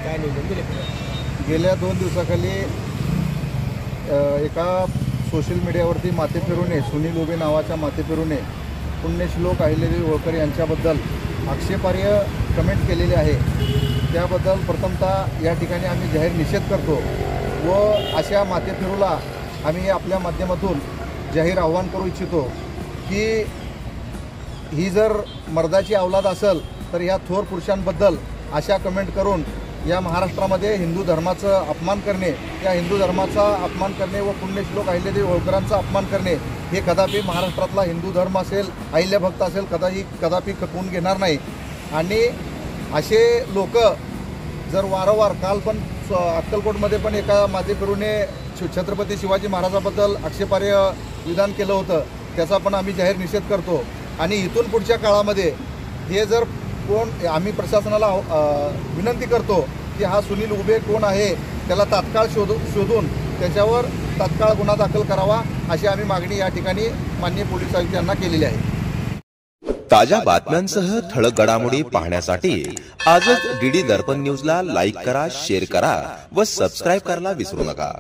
काय निवेदन दिले पुढे? गेल्या 2 दिवसाखाली एका सोशल मीडियावरती माथेफिरूने सुनील उबे नावाच्या माथेफिरूने पुण्यश्लोक अहिल्यादेवी होळकर यांच्याबद्दल आक्षेपार्ह कमेंट केलेली आहे। त्याबद्दल प्रथमतः या ठिकाणी आम्ही जाहीर निषेध करतो व अशा माथेफिरूला आम्ही आपल्या माध्यमातून जाहीर आव्हान करू इच्छितो की ही जर मर्दाची औलाद असेल तर ह्या थोर पुरुषांबद्दल अशा कमेंट करून या महाराष्ट्रामध्ये हिंदू धर्माचा अपमान करणे, या हिंदू धर्माचा अपमान करणे व पुण्यश्लोक अहिल्यादेवी होळकरांचा अपमान करणे हे कदापि महाराष्ट्रातला हिंदू धर्म असेल, अहिल्याभक्त असेल कदापि खपवून घेणार नाही। आणि असे लोक जर वारंवार काल पण अक्कलकोटमध्ये पण एका माथेफिरूने छत्रपती शिवाजी महाराजाबद्दल आक्षेपार्ह विधान केलं होतं, त्याचा पण आम्ही जाहीर निषेध करतो। आणि इथून पुढच्या काळामध्ये हे जर कोण आम्ही प्रशासनाला विनंती करतो की हा सुनील उबे कोण आहे त्याला तात्काळ शोधून त्याच्यावर तात्काळ गुन्हा दाखल करावा अशी आम्ही मागणी या ठिकाणी माननीय पोलीस आयुक्त यांना केलेली आहे। ताज्या बातम्यांसह ठळक घडामोडी पाहण्यासाठी आजच डीडी दर्पण न्यूजला लाईक करा, शेअर करा व सबस्क्राईब करायला विसरू नका।